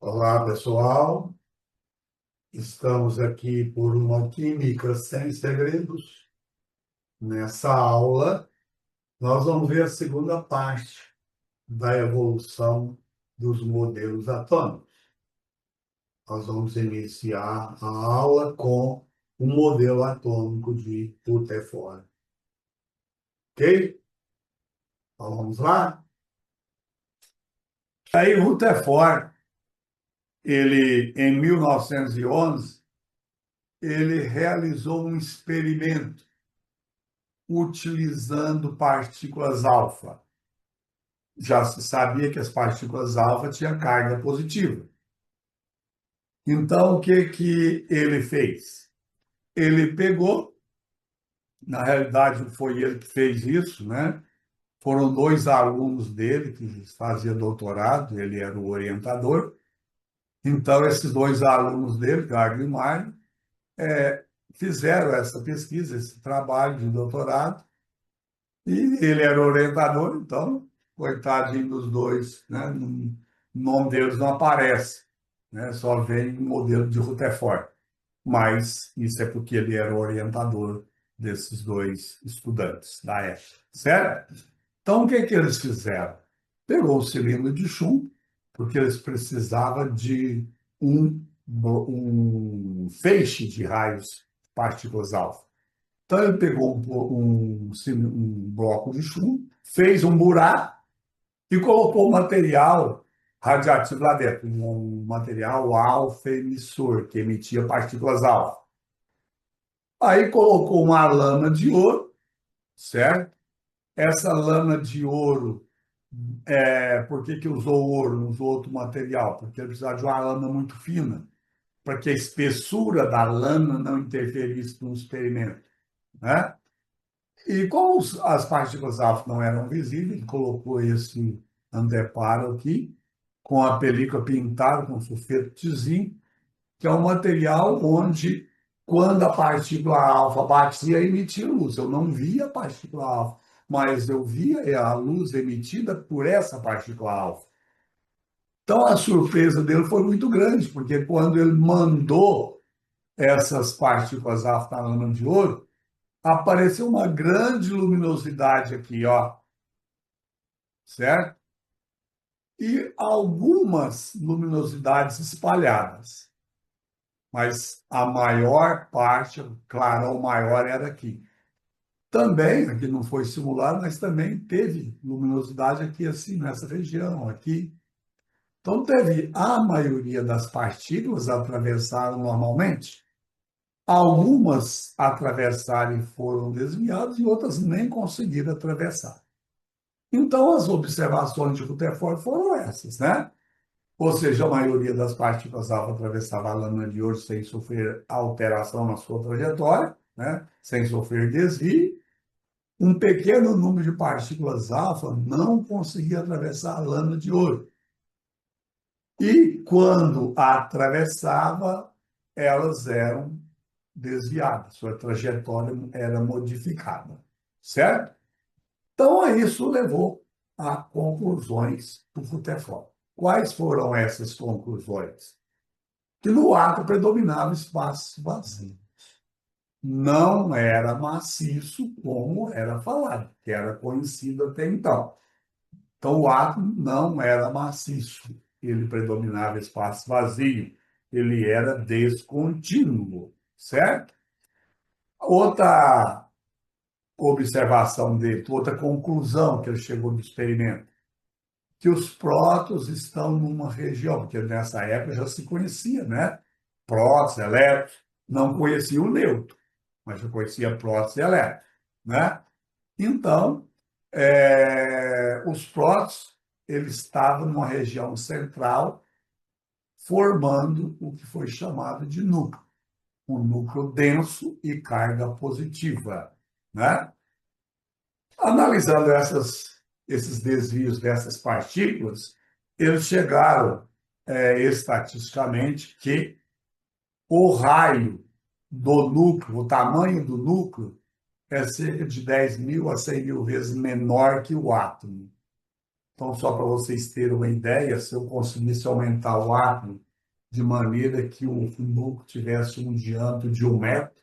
Olá, pessoal. Estamos aqui por uma Química Sem Segredos. Nessa aula, nós vamos ver a segunda parte da evolução dos modelos atômicos. Nós vamos iniciar a aula com o modelo atômico de Rutherford. Ok? Então, vamos lá? Aí, Rutherford, em 1911, ele realizou um experimento utilizando partículas alfa. Já se sabia que as partículas alfa tinham carga positiva. Então, o que que ele fez? Ele pegou, na realidade foi ele que fez isso, né? Foram dois alunos dele que faziam doutorado, ele era o orientador. Então, esses dois alunos dele, Gardner e Marley, fizeram essa pesquisa, esse trabalho de doutorado, e ele era o orientador, então, coitadinho dos dois, né? O nome deles não aparece, né? Só vem o modelo de Rutherford. Mas isso é porque ele era o orientador desses dois estudantes da época, certo? Então, o que que eles fizeram? Pegou o cilindro de chumbo, porque eles precisavam de um feixe de raios partículas alfa. Então, ele pegou um bloco de chumbo, fez um buraco e colocou material radioativo lá dentro, um material alfa emissor, que emitia partículas alfa. Aí colocou uma lâmina de ouro, certo? Essa lâmina de ouro, por que que usou ouro, não usou outro material? Porque ele precisava de uma lâmina muito fina, para que a espessura da lâmina não interferisse no experimento, né? E como as partículas alfa não eram visíveis, ele colocou esse anteparo aqui, com a película pintada com sulfeto de zinco, que é um material onde, quando a partícula alfa batia, emitia luz. Eu não via a partícula alfa, mas eu via a luz emitida por essa partícula alfa. Então, a surpresa dele foi muito grande, porque quando ele mandou essas partículas alfa na lâmina de ouro, apareceu uma grande luminosidade aqui, ó, certo? E algumas luminosidades espalhadas, mas a maior parte, o clarão maior era aqui. Também, aqui não foi simulado, mas também teve luminosidade aqui, assim, nessa região, aqui. Então, teve a maioria das partículas atravessaram normalmente, algumas atravessaram e foram desviadas, e outras nem conseguiram atravessar. Então, as observações de Rutherford foram essas, né? Ou seja, a maioria das partículas alfa atravessava a lâmina de ouro sem sofrer alteração na sua trajetória, né? Sem sofrer desvio. Um pequeno número de partículas alfa não conseguia atravessar a lâmina de ouro. E quando a atravessava, elas eram desviadas, sua trajetória era modificada, certo? Então, isso levou a conclusões do Rutherford. Quais foram essas conclusões? Que no átomo predominava espaço vazio. Não era maciço como era falado, que era conhecido até então. Então, o átomo não era maciço, ele predominava espaço vazio, ele era descontínuo, certo? Outra observação dele, outra conclusão que ele chegou no experimento, que os prótons estão numa região, porque nessa época já se conhecia, né? Prótons, elétrons, não conhecia o nêutron, mas já conhecia prótons e elétrons, né? Então, os prótons, eles estavam numa região central, formando o que foi chamado de núcleo, um núcleo denso e carga positiva, né? Analisando esses desvios dessas partículas, eles chegaram, estatisticamente, que o raio do núcleo, o tamanho do núcleo, é cerca de 10.000 a 100.000 vezes menor que o átomo. Então, só para vocês terem uma ideia, se eu conseguisse aumentar o átomo de maneira que o núcleo tivesse um diâmetro de 1 metro,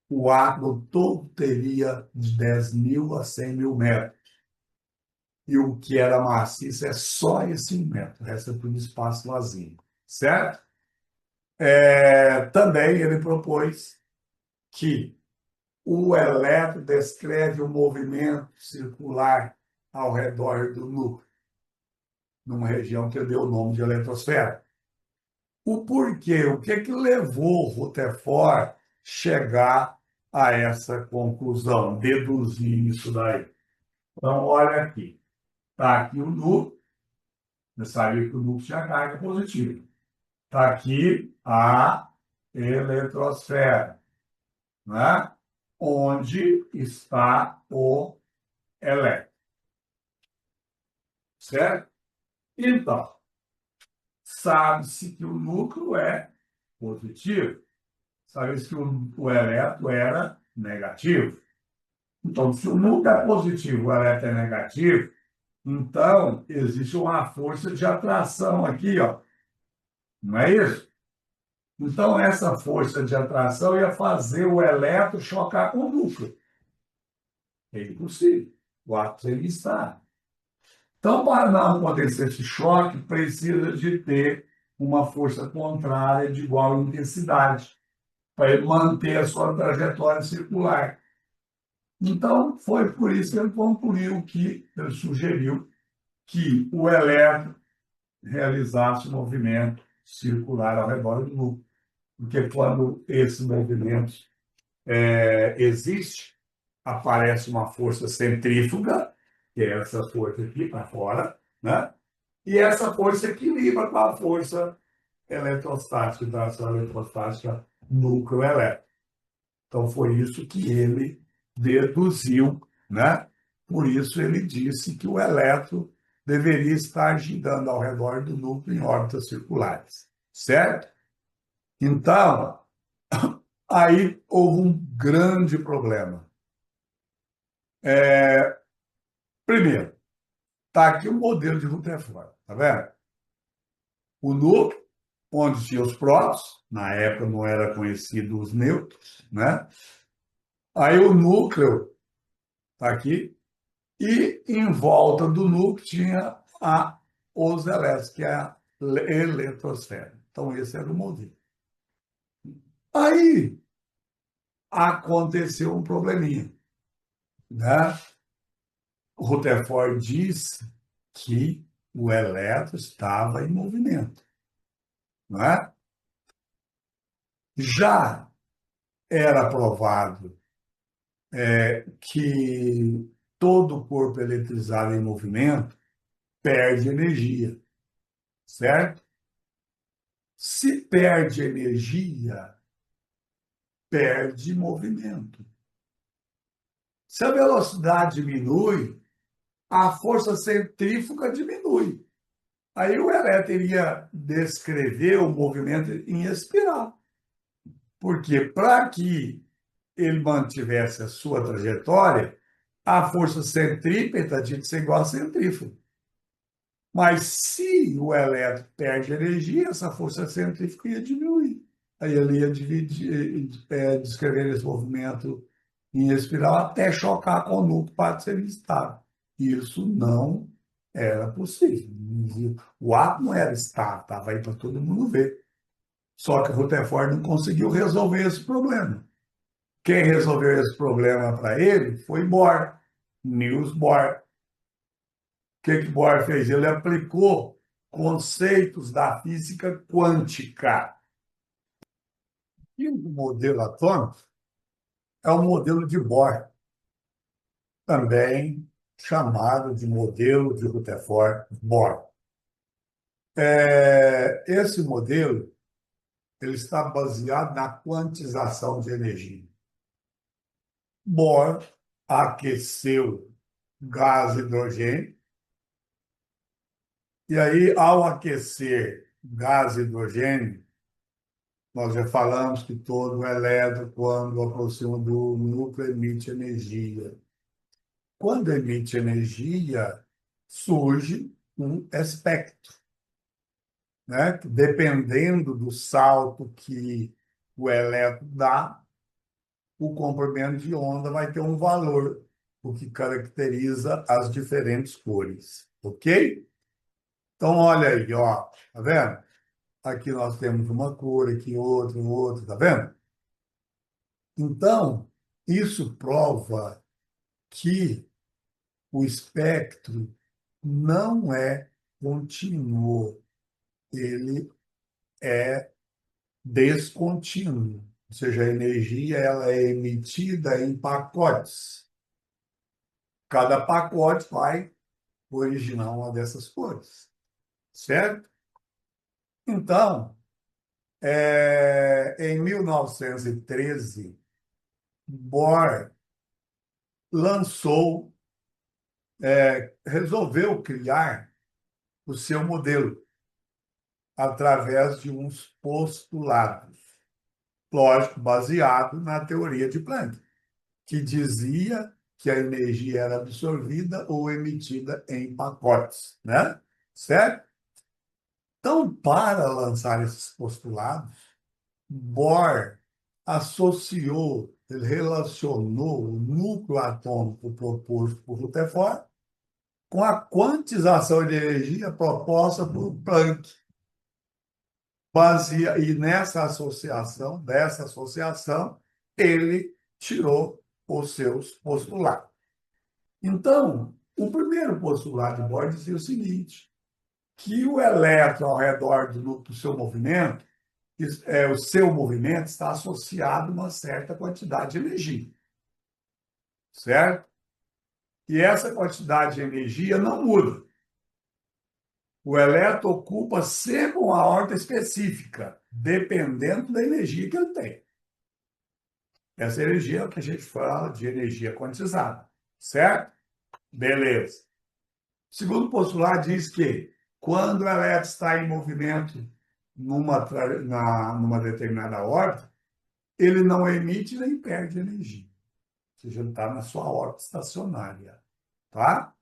o átomo todo teria de 10.000 a 100.000 metros. E o que era maciço é só esse 1 metro, o resto é tudo espaço vazio, certo? Também ele propôs que o elétron descreve o movimento circular ao redor do núcleo, numa região que ele deu o nome de eletrosfera. O porquê? O que que levou Rutherford chegar a essa conclusão, deduzir isso daí? Então, olha aqui. Está aqui o núcleo. Você sabia que o núcleo tinha carga positiva. Está aqui a eletrosfera, né? Onde está o elétron, certo? Então, sabe-se que o núcleo é positivo, sabe-se que o elétron era negativo. Então, se o núcleo é positivo, o elétron é negativo, então existe uma força de atração aqui, ó. Não é isso? Então, essa força de atração ia fazer o elétron chocar com o núcleo. É impossível. O átomo seria estável. Então, para não acontecer esse choque, precisa de ter uma força contrária de igual intensidade, para ele manter a sua trajetória circular. Então, foi por isso que ele concluiu que, ele sugeriu que o elétron realizasse o movimento circular ao redor do núcleo. Porque quando esse movimento existe, aparece uma força centrífuga, que é essa força aqui para fora, né? E essa força equilibra com a força eletrostática, da ação eletrostática núcleo-elétron. Então, foi isso que ele deduziu, né? Por isso, ele disse que o elétron deveria estar girando ao redor do núcleo em órbitas circulares, certo? Então, aí houve um grande problema. Primeiro, está aqui o modelo de Rutherford, tá vendo? O núcleo, onde tinha os prótons, na época não era conhecido os nêutrons, né? Aí o núcleo está aqui, e em volta do núcleo tinha os elétrons, que é a eletrosfera. Então, esse era o modelo. Aí aconteceu um probleminha, né? O Rutherford disse que o elétron estava em movimento, não é? Já era provado que todo corpo eletrizado em movimento perde energia, certo? Se perde energia, perde movimento. Se a velocidade diminui, a força centrífuga diminui. Aí o elétron iria descrever o movimento em espiral. Porque para que ele mantivesse a sua trajetória, a força centrípeta tinha que ser igual a centrífuga. Mas se o elétron perde energia, essa força centrífuga ia diminuir. Aí ele ia descrever esse movimento em espiral até chocar com o núcleo para ser estável. Isso não era possível. O átomo não era estável, estava aí para todo mundo ver. Só que o Rutherford não conseguiu resolver esse problema. Quem resolveu esse problema para ele foi Bohr, Niels Bohr. O que Bohr fez? Ele aplicou conceitos da física quântica. E o modelo atômico é o modelo de Bohr, também chamado de modelo de Rutherford-Bohr. Esse modelo ele está baseado na quantização de energia. Bohr aqueceu gás e hidrogênio, e aí, ao aquecer gás e hidrogênio, nós já falamos que todo elétron, quando aproxima do núcleo, emite energia. Quando emite energia, surge um espectro, né? Dependendo do salto que o elétron dá, o comprimento de onda vai ter um valor, o que caracteriza as diferentes cores, ok? Então, olha aí, ó, tá vendo? Aqui nós temos uma cor, aqui outra, tá vendo? Então, isso prova que o espectro não é contínuo, ele é descontínuo. Ou seja, a energia ela é emitida em pacotes. Cada pacote vai originar uma dessas cores, certo? Então, em 1913, Bohr lançou, resolveu criar o seu modelo através de uns postulados, lógico, baseado na teoria de Planck, que dizia que a energia era absorvida ou emitida em pacotes, né? Certo? Então, para lançar esses postulados, Bohr associou, ele relacionou o núcleo atômico proposto por Rutherford com a quantização de energia proposta por Planck. E dessa associação, ele tirou os seus postulados. Então, o primeiro postulado de Bohr dizia o seguinte, que o elétron ao redor do núcleo do seu movimento, o seu movimento está associado a uma certa quantidade de energia, certo? E essa quantidade de energia não muda. O elétron ocupa sempre uma órbita específica, dependendo da energia que ele tem. Essa energia é o que a gente fala de energia quantizada, certo? Beleza. O segundo postulado diz que quando o elétron está em movimento numa determinada órbita, ele não emite nem perde energia. Ou seja, ele está na sua órbita estacionária. Tá?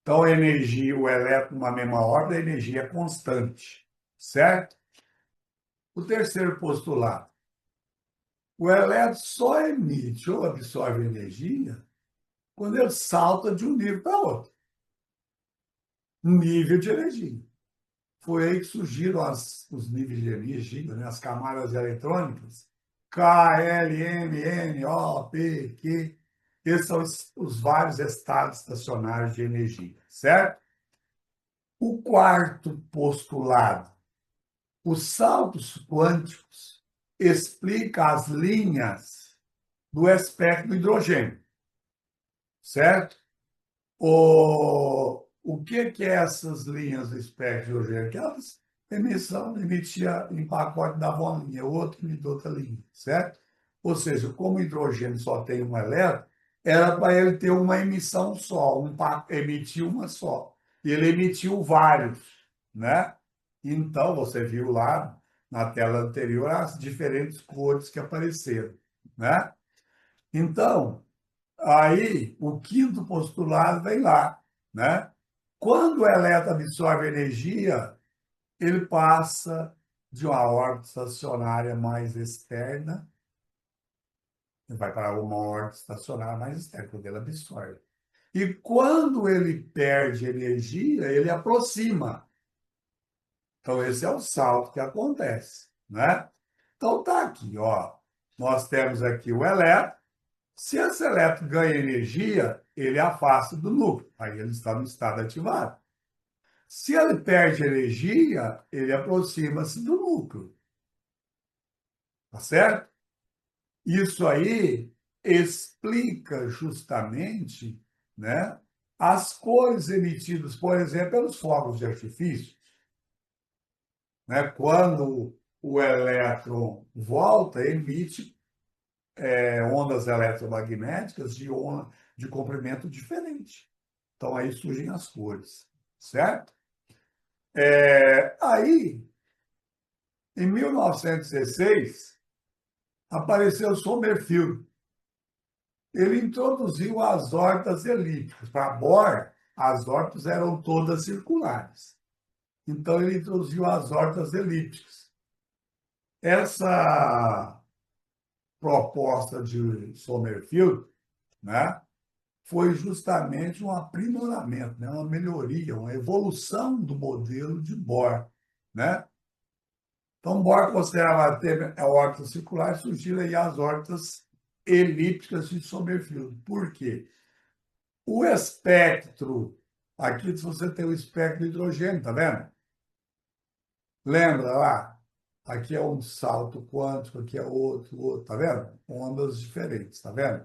Então, a energia, o elétron numa mesma órbita, a energia é constante. Certo? O terceiro postulado. O elétron só emite ou absorve energia quando ele salta de um nível para outro. Nível de energia. Foi aí que surgiram os níveis de energia, né? As camadas eletrônicas, K, L, M, N, O, P, Q. Esses são os vários estados estacionários de energia, certo? O quarto postulado, os saltos quânticos explica as linhas do espectro do hidrogênio, certo? O que é essas linhas do espectro de hidrogênio? Aquelas emitia em pacote da uma linha, outro emite outra linha, certo? Ou seja, como o hidrogênio só tem um elétron, era para ele ter uma emissão só, emitir uma só. E ele emitiu vários, né? Então, você viu lá na tela anterior as diferentes cores que apareceram, né? Então, aí, o quinto postulado vem lá, né? Quando o elétron absorve energia, ele passa de uma órbita estacionária mais externa, ele vai para uma órbita estacionária mais externa, quando ele absorve. E quando ele perde energia, ele aproxima. Então, esse é o salto que acontece, né? Então, tá aqui, ó. Nós temos aqui o elétron. Se esse elétron ganha energia, ele afasta do núcleo. Aí ele está no estado ativado. Se ele perde energia, ele aproxima-se do núcleo. Tá certo? Isso aí explica justamente, né, as cores emitidas, por exemplo, pelos fogos de artifício. Né? Quando o elétron volta, emite ondas eletromagnéticas de comprimento diferente. Então, aí surgem as cores, certo? Aí, em 1916, apareceu Sommerfeld. Ele introduziu as órbitas elípticas. Para Bohr, as órbitas eram todas circulares. Então, ele introduziu as órbitas elípticas. Essa proposta de Sommerfeld, né, foi justamente um aprimoramento, né, uma melhoria, uma evolução do modelo de Bohr, né? Então, Bohr considerava ter órbitas circulares, surgiram aí as órbitas elípticas de Sommerfeld. Por quê? O espectro, aqui se você tem o espectro de hidrogênio, tá vendo? Lembra lá? Aqui é um salto quântico, aqui é outro, tá vendo? Ondas diferentes, tá vendo?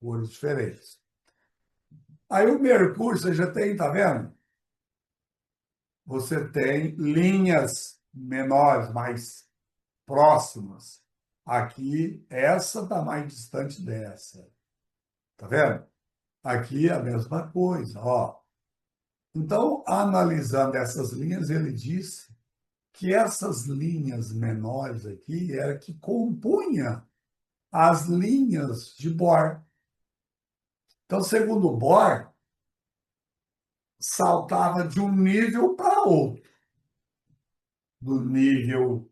Cores diferentes. Aí o Mercúrio, você já tem, tá vendo? Você tem linhas menores, mais próximas. Aqui, essa está mais distante dessa. Tá vendo? Aqui é a mesma coisa, ó. Então, analisando essas linhas, ele disse que essas linhas menores aqui era que compunha as linhas de Bohr. Então, segundo Bohr, saltava de um nível para outro, do nível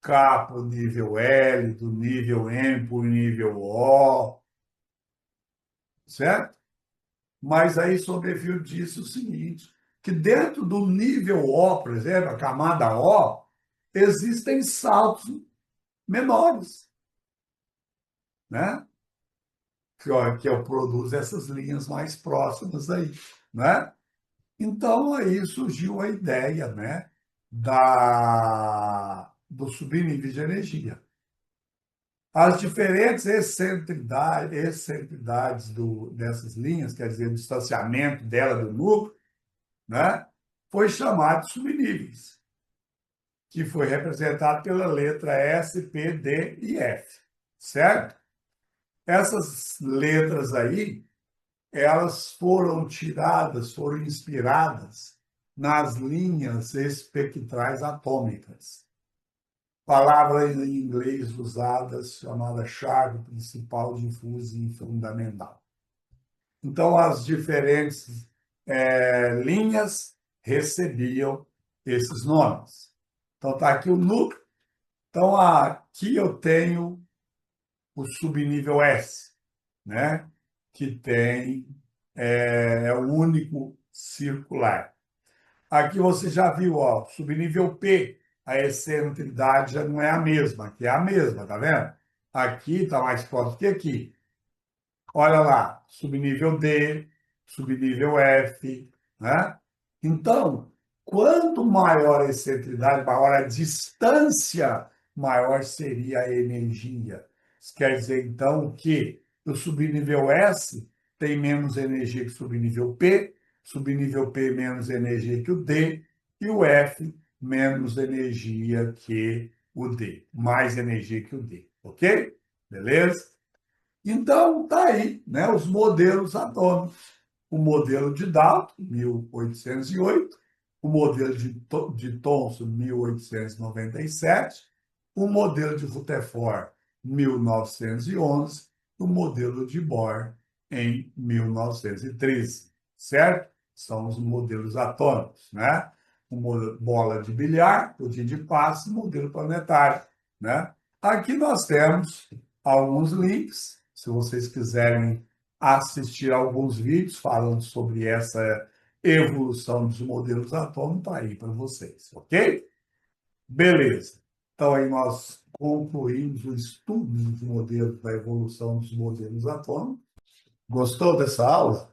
K para o nível L, do nível M para o nível O, certo? Mas aí Somerville disse o seguinte, que dentro do nível O, por exemplo, a camada O, existem saltos menores, né? Que produz essas linhas mais próximas aí, né? Então, aí surgiu a ideia, né, do subnível de energia. As diferentes excentridades dessas linhas, quer dizer, o distanciamento dela do núcleo, né, foi chamado de subníveis, que foi representado pela letra S, P, D e F, certo? Essas letras aí, elas foram tiradas, foram inspiradas nas linhas espectrais atômicas. Palavra em inglês usada chamada chave principal, difusa e fundamental. Então, as diferentes linhas recebiam esses nomes. Então, está aqui o núcleo. Então, aqui eu tenho o subnível S, né? Que tem, é o único circular. Aqui você já viu, ó, subnível P, a excentridade já não é a mesma, aqui é a mesma, tá vendo? Aqui está mais próximo que aqui. Olha lá, subnível D, subnível F, né? Então, quanto maior a excentridade, maior a distância, maior seria a energia. Isso quer dizer, então, que o subnível S tem menos energia que o subnível P menos energia que o D, e o F menos energia que o D, mais energia que o D, ok? Beleza? Então, está aí, né, os modelos atômicos. O modelo de Dalton, 1808, o modelo de Thomson, 1897, o modelo de Rutherford, 1911, o modelo de Bohr, em 1913, certo? São os modelos atômicos, né? Bola de bilhar, pudim de passe, modelo planetário, né? Aqui nós temos alguns links, se vocês quiserem assistir alguns vídeos falando sobre essa evolução dos modelos atômicos, está aí para vocês, ok? Beleza. Então, aí nós concluímos o estudo dos modelos da evolução dos modelos atômicos. Gostou dessa aula?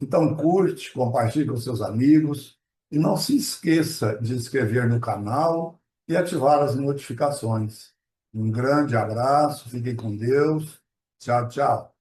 Então, curte, compartilhe com seus amigos e não se esqueça de inscrever no canal e ativar as notificações. Um grande abraço, fiquem com Deus. Tchau, tchau.